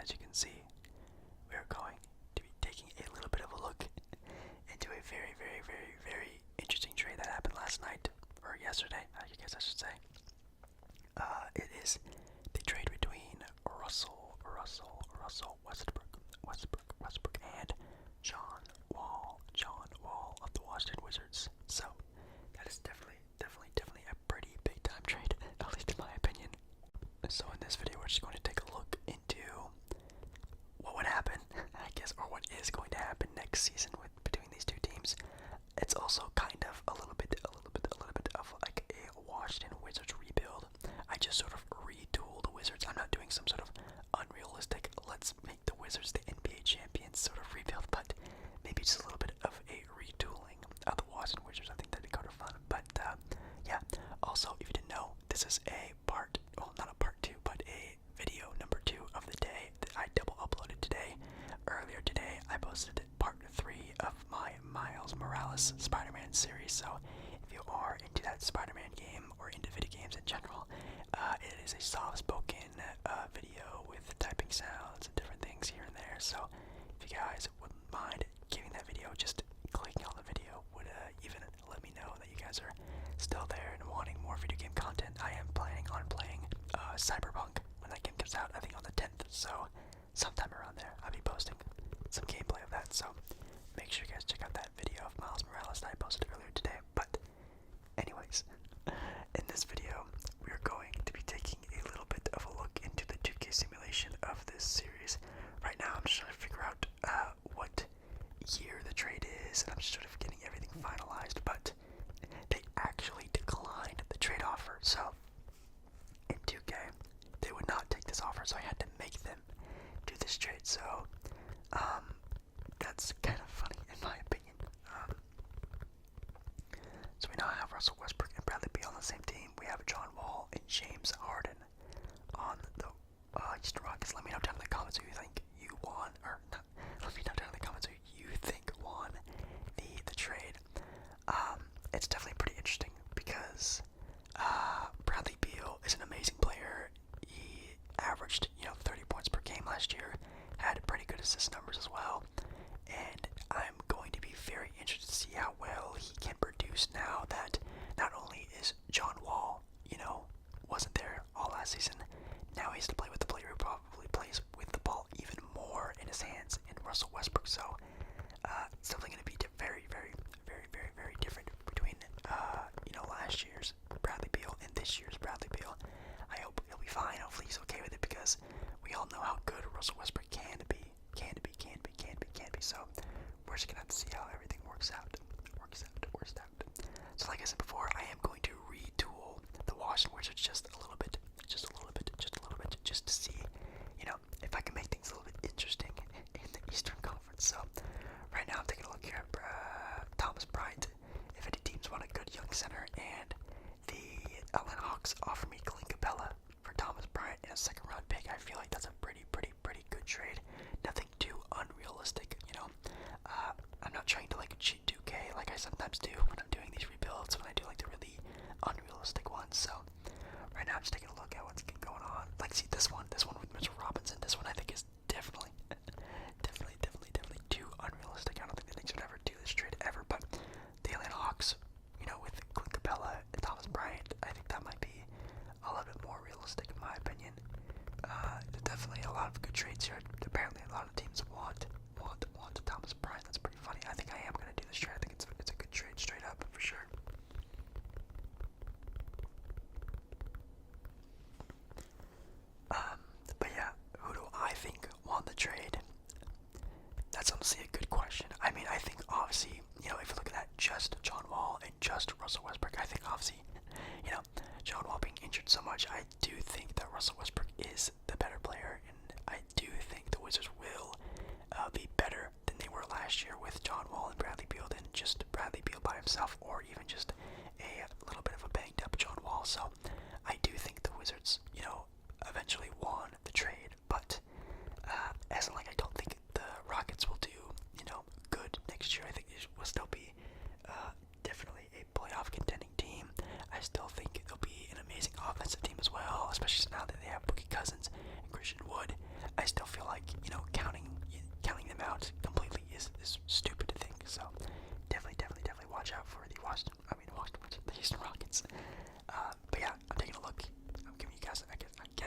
as you can see, we are going to be taking a little bit of a look into a very interesting trade that happened last night, or yesterday, I guess I should say. It is the trade between Russell Westbrook, and John Wall of the Washington Wizards. So that is definitely a pretty big time trade, at least in my opinion. So in this video, we're just going to take a look into what would happen, I guess, or what is going to happen next season between these two teams. It's also kind of a little bit of like a Washington Wizards rebuild. I just sort of retooled the Wizards. I'm not doing some sort of unrealistic, let's make the Wizards the NBA champions sort of rebuild, but maybe just a little bit of a retooling of the Washington Wizards. I think that'd be kind of fun. But yeah, also, if you didn't know, this is a part, well, not a part 2, but a video number 2 of the day that I double uploaded today. Earlier today, I posted part 3 of my Miles Morales Spider-Man series. So if you are into that Spider-Man game or into video games in general, it is a soft-spoken video with typing sounds and different things here and there. So if you guys wouldn't mind giving that video, just clicking on the video would even let me know that you guys are still there and wanting more video game content. I am planning on playing Cyberpunk when that game comes out, I think on the 10th. So sometime around there, I'll be posting some gameplay of that. So make sure you guys check out that video of Miles Morales that I posted earlier today. But anyways, in this video, we are going to be taking a little bit of a look into the 2K simulation of this series. Right now, I'm just trying to figure out what year the trade is, and I'm just sort of getting everything finalized. But they actually declined the trade offer. So in 2K, they would not take this offer, so I had to make them do this trade. So that's kind of funny in my opinion. So we now have Russell Westbrook and Bradley Beal on the same team. We have John Wall and James Harden on the Houston Rockets. Let me know down in the comments who you think you won, or not. Let me know down in the comments who you think won the trade. It's definitely pretty interesting because Bradley Beal is an amazing player. He averaged 30 points per game last year, had pretty good assist numbers as well, and I'm going to be very interested to see how well he can produce now that not only is John Wall, wasn't there all last season, now he has to play with the player who probably plays with the ball even more in his hands in Russell Westbrook. So it's definitely going to be very different between last year's Bradley Beal and this year's Bradley Beal. I hope he'll be fine. Hopefully he's okay with it because we all know how good Russell Westbrook can be. So we're just gonna have to see how everything works out. So like I said before, I am going to retool the Washington Wizards just a little bit, just to see, if I can make things a little bit interesting in the Eastern Conference. So right now I'm taking a look here at Thomas Bryant. If any teams want a good young center, and the Atlanta Hawks offer me Clint Capella for Thomas Bryant in a second round pick, I feel like that's a pretty good trade. Nothing too unrealistic, I'm not trying to cheat 2K like I sometimes do when I'm doing these rebuilds, when I do the really unrealistic ones. So right now I'm just taking a look at what's going on. See this one with Mitchell Robinson. This one I think is definitely too unrealistic. I don't think the Knicks would ever do this trade ever. But the Atlanta Hawks, with Clint Capella and Thomas Bryant, I think that might be a little bit more realistic in my opinion. Definitely a lot of good trades here. Apparently a lot of teams want Thomas Bryant. That's pretty funny. I think I am going to do this trade. I think it's a good trade straight up for sure. But yeah, who do I think won the trade? That's honestly a good question. I mean, I think obviously, if you look at that, just John Wall and just Russell Westbrook, I think obviously, John Wall being injured so much, I do think that Russell Westbrook is the better player, and I do think the Wizards will be better than they were last year with John Wall and Bradley Beal than just Bradley Beal by himself, or even just a little bit of a banged up John Wall. So I do think the Wizards, eventually won the trade, but as in I don't think the Rockets will do, good next year. I think it will still be definitely a playoff contending team. I still think they'll be an amazing offensive team as well, especially now that they have Boogie Cousins and Christian Wood. I still feel like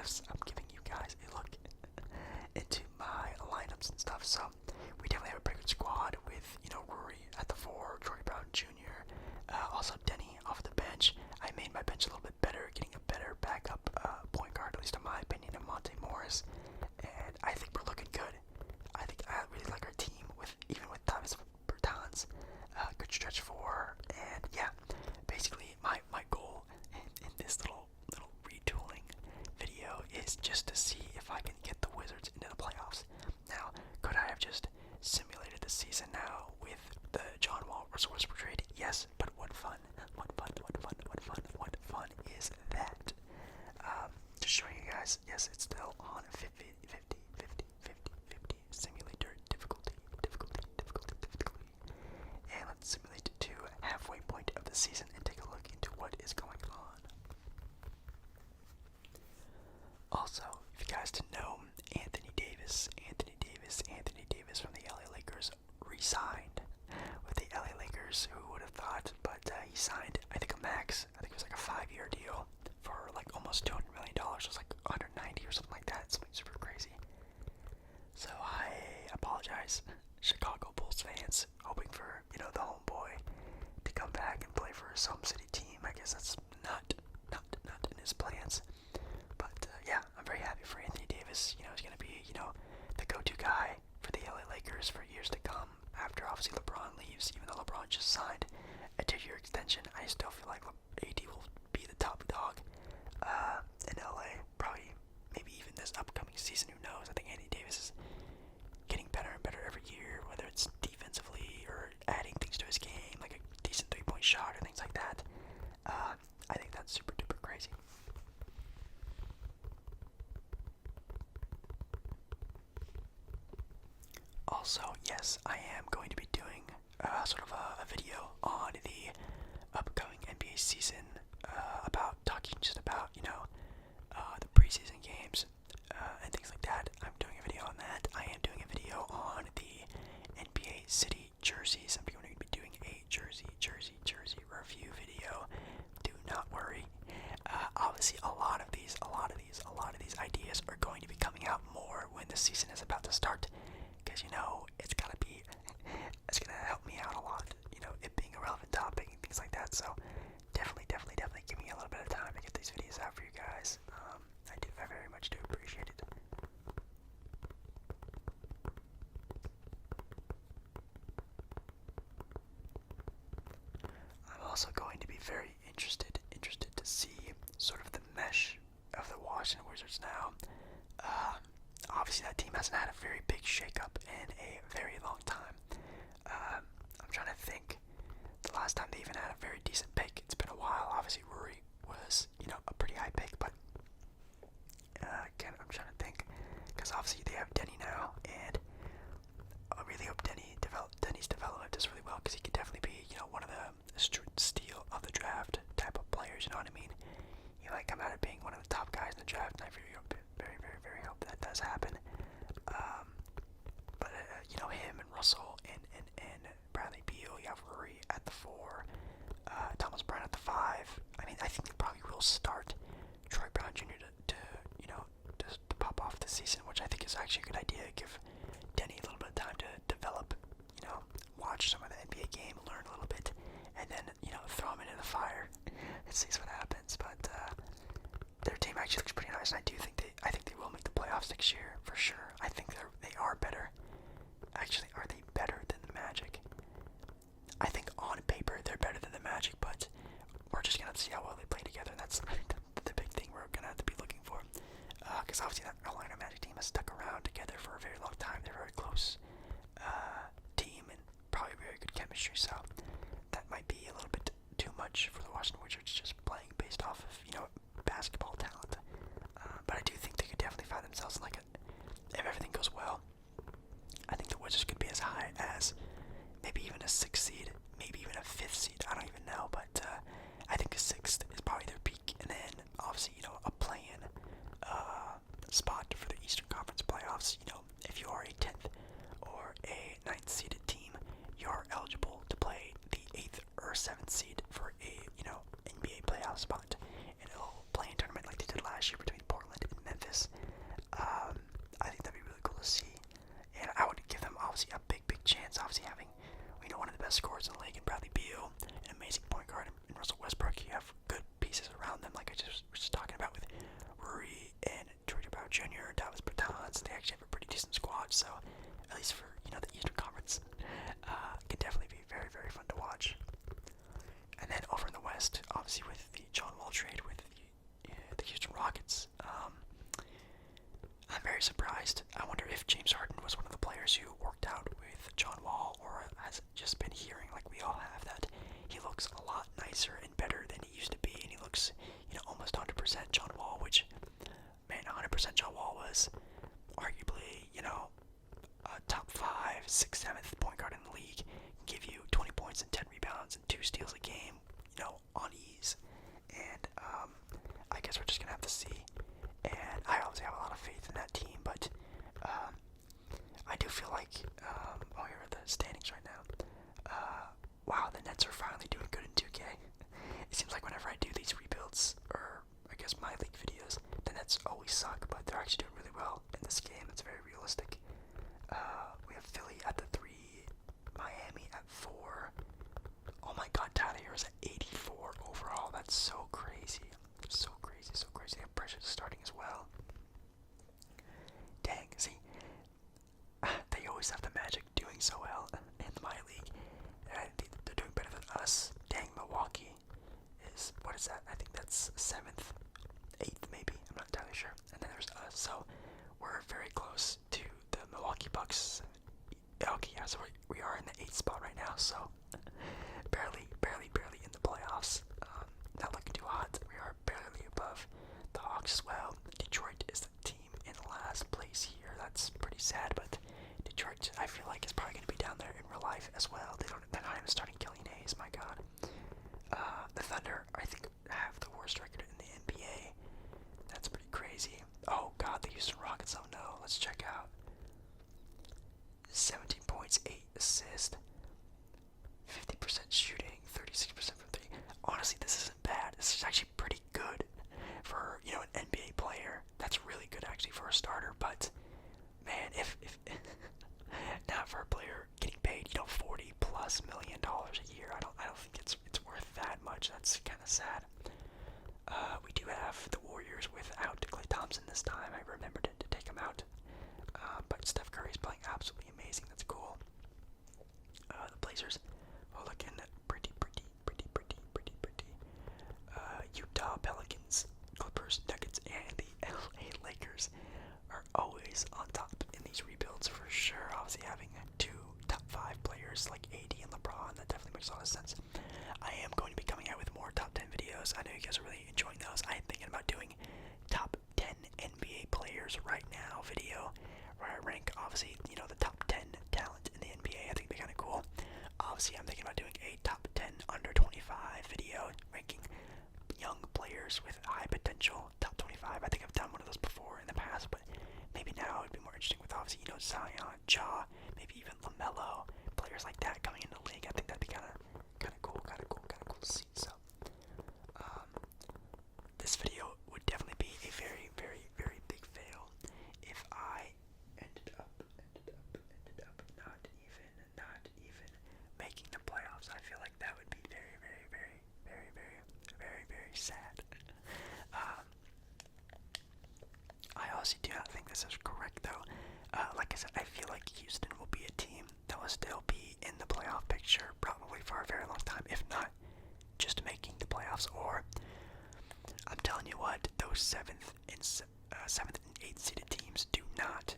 playoffs, I'm giving you guys a look into my lineups and stuff. So we definitely have a pretty good squad with, Rory at the 4, Troy Brown Jr., also Denny off the bench. I made my bench a little bit better, getting a better backup point guard, at least in my opinion, in Monte Morris. And I think we're looking good. I think I really like our team, even with Thomas Bertans, good stretch 4, and yeah, basically my goal in this little retooling video is just to see if I can get the Wizards into the playoffs. Now, could I have just simulated the season now with the John Wall versus Westbrook trade? Yes, but what fun is that? Just showing you guys, yes, it's still on 50 simulator difficulty. And let's simulate it to halfway point of the season and take a look into what is going on. Also, if you guys didn't know, Anthony Davis from the LA Lakers re-signed with the LA Lakers. Who would have thought? But he signed, I think, a max. I think it was like a 5-year deal for like almost $200 million. It was like 190 or something like that. Something super crazy. So I apologize, Chicago Bulls fans, hoping for, the homeboy to come back and play for some city team. I guess that's not in his plans. But yeah, I'm very happy for Anthony Davis. He's gonna be, the go-to guy for the LA Lakers for years to come. After obviously LeBron leaves, even though LeBron just signed a 2-year extension, I still feel like AD will be the top dog in LA. Probably, maybe even this upcoming season. Who knows? I think Anthony Davis is getting better and better every year, whether it's defensively or adding things to his game, like a decent 3-point shot or things like that. I think that's super duper crazy. Also, yes, I am going to be doing sort of a video on the upcoming NBA season, about talking just about, the preseason games and things like that. I'm doing a video on that. I am doing a video on the NBA City jerseys. I'm going to be doing a jersey review video. Do not worry. Obviously, a lot of these ideas are going to be coming out more when the season is about to start, because it's gonna help me out a lot. It being a relevant topic and things like that. So definitely give me a little bit of time to get these videos out for you guys. I very much do appreciate it. I'm also going to be very interested to see sort of the mesh of the Washington Wizards now. Obviously, that team hasn't had a very big shakeup in a very long time. I'm trying to think. The last time they even had a very decent pick, it's been a while. Obviously, Rory was, a pretty high pick, but again, I'm trying to think, because obviously they have Denny now, and I really hope Denny's development does really well, because he could definitely be, one of the steal of the draft type of players. You know what I mean? He might come out of being one of the top guys in the draft, and I very hope that does happen. But him and Russell and Bradley Beal, you have Rory at the 4, Thomas Bryant at the 5. I mean, I think they probably will start Troy Brown Jr. to pop off the season, which I think is actually a good idea. Give Denny a little bit of time to develop, watch some of the NBA game, learn a little bit, and then, throw him into the fire and see what happens. But their team actually looks pretty nice, and I think they will make the playoffs next year for sure. I think they are better. Actually, are they better than the Magic? I think on paper they're better than the Magic, but we're just gonna have to see how well they play together. That's the big thing we're gonna have to be looking for. Because obviously that Orlando Magic team has stuck around together for a very long time. They're a very close team and probably very good chemistry. So that might be a little bit too much for the Washington Wizards, just playing based off of basketball talent. But I do think they could definitely find themselves in if everything goes well. I think the Wizards could be as high as maybe even a 6th seed, maybe even a 5th seed. I don't even know, but I think a 6th is probably their peak, and then obviously a play-in spot for the Eastern Conference playoffs. If you are a 10th or a 9th seeded team, you're eligible to play the 8th or 7th seed for a NBA playoff spot, and it'll play in tournament like they did last year between Portland and Memphis. least for the Eastern Conference. Can definitely be very, very fun to watch. And then over in the West, obviously with the John Wall trade with the Houston Rockets, I'm very surprised. I wonder if James Harden was one of the players who worked out with John Wall, or has just been hearing, like we all have, that he looks a lot nicer and better than he used to be, and he looks, almost 100% John Wall, which, man, 100% John Wall was arguably, a top 5, 6th, 7th point guard in the league, give you 20 points and 10 rebounds and 2 steals a game, on ease. And I guess we're just gonna have to see. And I obviously have a lot of faith in that team, but I do feel like, here are the standings right now. Wow, the Nets are finally doing good in 2K. It seems like whenever I do these rebuilds, or I guess my league videos, the Nets always suck, but they're actually doing really well in this game. It's very realistic. We have Philly at the 3, Miami at 4. Oh my god, Tyler Hero is at 84 overall. That's so crazy. So crazy, so crazy. They have Precious starting as well. Dang, see, they always have the Magic doing so well in my league. They're doing better than us. Dang, Milwaukee is, what is that? I think that's 7th, 8th maybe. I'm not entirely sure. And then there's us. So we're very close to the Milwaukee Bucks. Okay, yeah, so we are in the 8th spot right now. So barely in the playoffs. Not looking too hot. We are barely above the Hawks as well. Detroit is the team in last place here. That's pretty sad, but Detroit, I feel like, is probably going to be down there in real life as well. They're not even starting Killian Hayes, my god. The Thunder, I think, have the worst record in the NBA. That's pretty crazy. Oh god, the Houston Rockets, oh no. Let's check out. 17 points, 8 assists, 50% shooting, 36% from 3. Honestly, this isn't bad. This is actually pretty good for, an NBA player. That's really good actually for a starter, but man, if not for a player getting paid, $40+ million a year, I don't think it's worth that much. That's kind of sad. We do have the Warriors without Klay Thompson this time. I remembered to take him out. But Steph Curry's playing absolutely amazing. That's cool. The Blazers are looking pretty. Utah Pelicans, Clippers, Nuggets, and the LA Lakers are always on top in these rebuilds for sure. Obviously, having 2 top 5 players like AD and LeBron, that definitely makes a lot of sense. I am going to be coming out with more top 10 videos. I know you guys are really enjoying those. I am thinking about doing top 10 NBA players right now video, where I rank, obviously, the top 10 talent in the NBA. I think it'd be kind of cool. Obviously, I'm thinking about doing a top 10 under 25 video, ranking young players with high potential, top 25. I think I've done one of those before in the past, but maybe now it'd be more interesting with, obviously, Zion, Ja, maybe even LaMelo, players like that coming into the league. I think that'd be kind of cool to see. So, this video would definitely be a very, very, very big fail if I ended up not even making the playoffs. I feel like that would be very, very, very, very, very, very, very sad. I honestly do not think this is correct, though. Like I said, I feel like Houston will be a team that will still be in the playoff picture probably for a very long time, if not just making the playoffs. Or I'm telling you what, those 7th and 8th seeded teams do not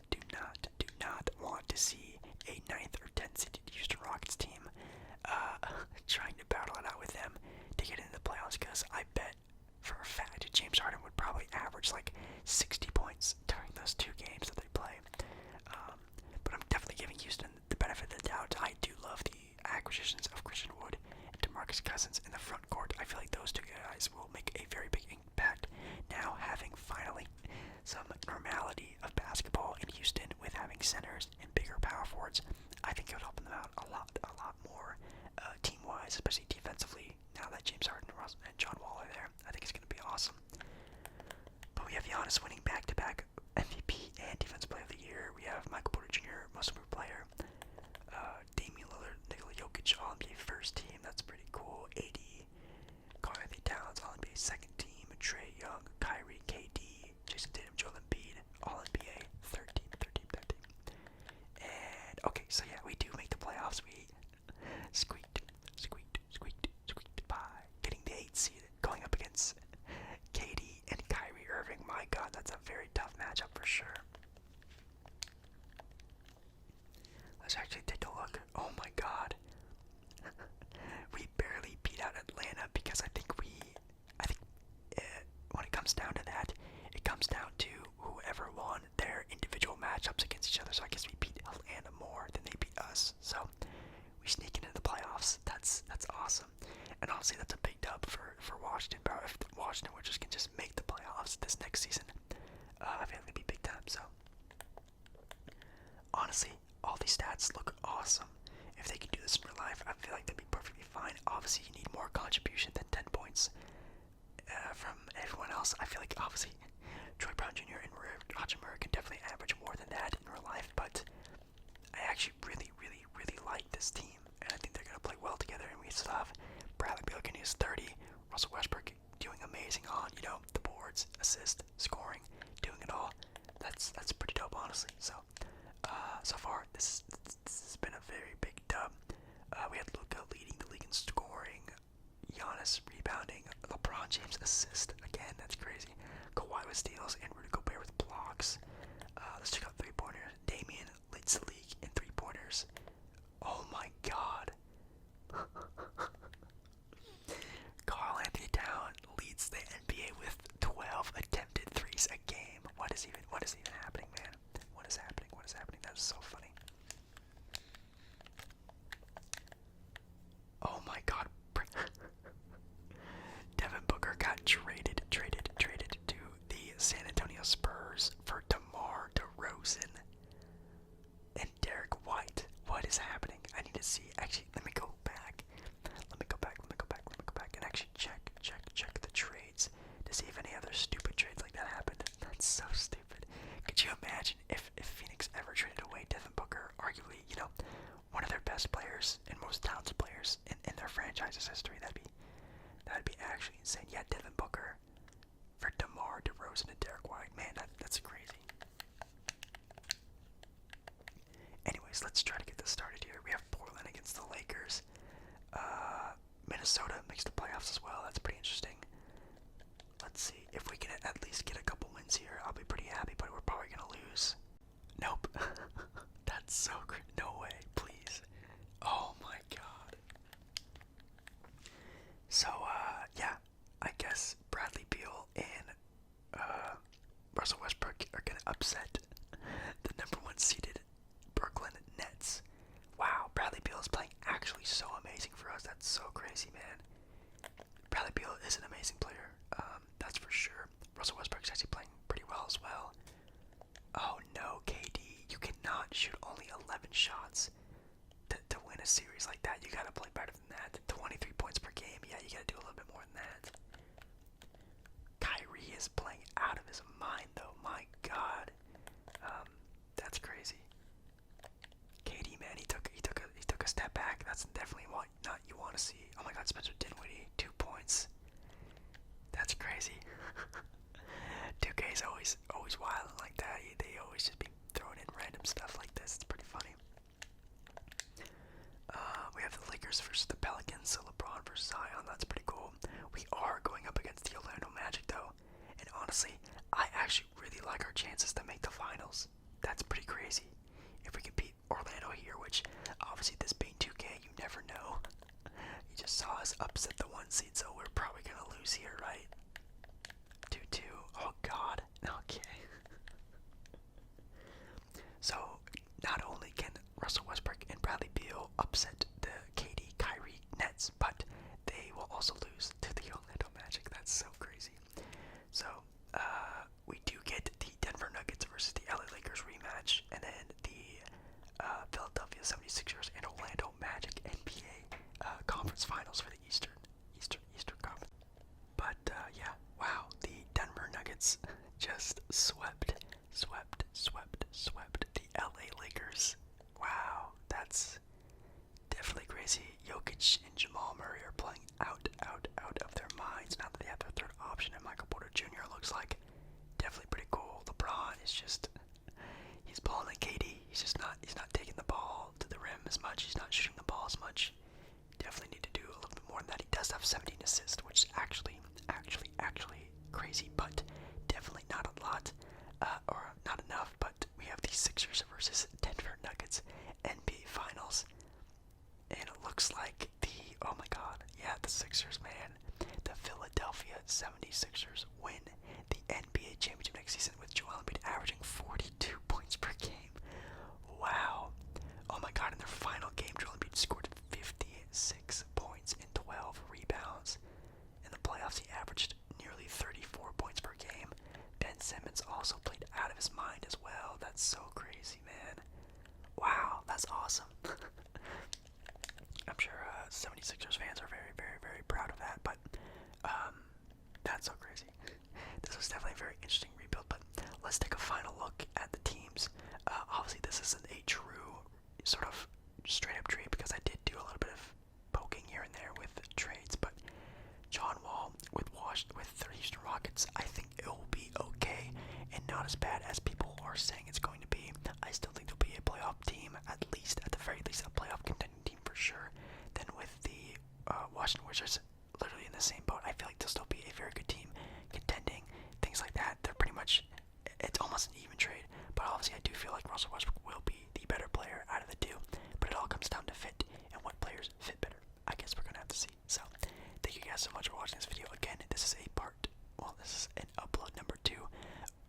want to see a 9th or 10th seeded Houston Rockets team trying to battle it out with them to get into the playoffs, because I bet for a fact James Harden would probably average like 60 points during those 2 games that they play. But I'm definitely giving Houston the benefit of the doubt. I do love the acquisitions of Christian Wood and DeMarcus Cousins in the front court. I feel like those 2 guys will make a very big impact now, having finally some normality of basketball in Houston with having centers and bigger power forwards. I think it would help them out a lot more team-wise, especially defensively, now that James Harden and John Wall are there. I think it's going to be awesome. But we have Giannis winning back-to-back MVP and Defensive Player of the Year. We have Michael Porter Jr., Most Improved Player, Damian Lillard, Nikola Jokic, All-NBA First Team. That's pretty cool. AD, Karl-Anthony Towns, All-NBA Second Team, Trae Young, Kyrie, KD, Jason Tatum, Joel Embiid, All-NBA 13. And matchup for sure. Let's actually take a look. Oh my god. We barely beat out Atlanta because I think when it comes down to that, it comes down to whoever won their individual matchups against each other. So I guess we beat Atlanta more than they beat us. So we sneak into the playoffs. That's awesome. And honestly, that's a big dub for Washington. But if Washington Wizards can just make the playoffs this next season, I feel like it'd be big time. So honestly, all these stats look awesome. If they can do this in real life, I feel like they'd be perfectly fine. Obviously, you need more contribution than 10 points from everyone else. I feel like obviously Troy Brown Jr. and Hachimura can definitely average more than that in real life, but I actually really like this team, and I think they're going to play well together. And we still have Bradley Beal getting his 30, Russell Westbrook doing amazing on, the boards, assist, scoring, doing it all. That's pretty dope, honestly. So so far this has been a very big dub. We had Luka leading the league in scoring, Giannis rebounding, LeBron James assist again. That's crazy. Kawhi with steals and Rudy Gobert with blocks. Let's check out 3-pointers. Damian leads the league in 3-pointers. Oh my god. Karl Anthony Towns leads the NBA with 12 attempted threes a game. What is even happening, man? What is happening? That's so funny. Oh my god. Devin Booker got traded to the San Antonio Spurs for DeMar DeRozan and Derek White. What is happening? I need to see. Actually, let me go back and actually check the trades to see if any other stupid trades like that happened. That's so stupid. Could you imagine if Phoenix ever traded away Devin Booker, arguably, one of their best players and most talented players in their franchise's history? That'd be actually insane. Yeah, Devin Booker for DeMar DeRozan and Derek White. Man, that's crazy. Anyways, let's try to get this started here. We have Portland against the Lakers. Minnesota makes the playoffs as well. That's pretty interesting. Let's see if we can at least get a couple wins here. I'll be pretty happy, but we're probably gonna lose. Nope. That's so great. No way, please. Oh my god. So, yeah, I guess Bradley Beal and Russell Westbrook are gonna upset the #1 seeded Brooklyn Nets. Wow, Bradley Beal is playing actually so amazing for us. That's so crazy, man. Bradley Beal is an amazing player. That's for sure. Russell Westbrook's actually playing pretty well as well. Oh no, KD, you cannot shoot only 11 shots to win a series like that. You gotta play better than that. 23 points per game. Yeah, you gotta do a little bit more than that. Kyrie is playing out of his mind, though. My God, that's crazy. KD, man, he took a step back. That's definitely what you want to see. Oh my God, Spencer Dinwiddie, 2 points. That's crazy. 2K's always wilding like that. They always just be throwing in random stuff like this. It's pretty funny. We have the Lakers versus the Pelicans, so LeBron versus Zion. That's pretty cool. We are going up against the Orlando Magic, though, and honestly, I actually really like our chances to make the finals. That's pretty crazy. If we can beat Orlando here, which obviously this being 2K, you never know. You just saw us upset the 1 seed, so we're probably gonna lose here, right? 2-2. Oh God. Okay. So not only can Russell Westbrook and Bradley Beal upset the KD Kyrie Nets, but they will also lose to the Orlando Magic. That's so crazy. So we do get the Denver Nuggets versus the LA Lakers rematch, and then the Philadelphia 76ers and Orlando Magic NBA conference finals for the Eastern Conference. But yeah, wow, the Denver Nuggets just swept the LA Lakers. Wow, that's definitely crazy. Jokic and Jamal Murray are playing out of their minds now that they have their third option, and Michael Porter Jr. looks like definitely pretty cool. LeBron is just, he's balling like KD. He's not taking the ball to the rim as much. He's not shooting the ball as much. Definitely need to do a little bit more than that. He does have 17 assists, which is actually crazy, but definitely not a lot. Or 76ers, man. The Philadelphia 76ers win the NBA championship next season with Joel Embiid averaging 42 points per game. Wow. Oh my god, in their final game, Joel Embiid scored 56 points and 12 rebounds. In the playoffs, he averaged nearly 34 points per game. Ben Simmons also played out of his mind as well. That's so crazy, man. Wow, that's awesome. I'm sure 76ers fans are very, very, very proud of that, but that's so crazy. This was definitely a very interesting rebuild, but let's take a final look at the teams. Obviously, this isn't a true sort of straight-up trade because I did do a little bit of poking here and there with trades, but John Wall with the Houston Rockets, I think it will be okay and not as bad as people are saying it's going to be. I still think they'll be a playoff team, at the very least, a playoff contending team for sure. Then with the Washington Wizards, literally in the same boat, I feel like they'll still be a very good team, contending, things like that. They're pretty much, it's almost an even trade, but obviously I do feel like Russell Westbrook will be the better player out of the two, but it all comes down to fit and what players fit better. I guess we're gonna have to see. So, thank you guys so much for watching this video. Again, this is this is an upload number 2.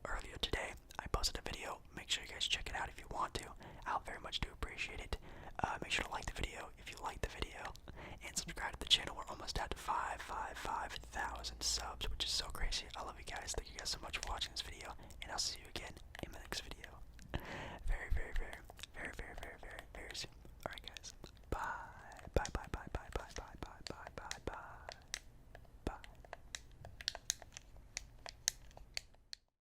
Earlier today, I posted a video. Make sure you guys check it out if you want to. I'll very much do appreciate it. Make sure to like the video if you like the video, and subscribe to the channel. We're almost at 5,000 subs, which is so crazy. I love you guys. Thank you guys so much for watching this video, and I'll see you again in my next video. Very, very, very,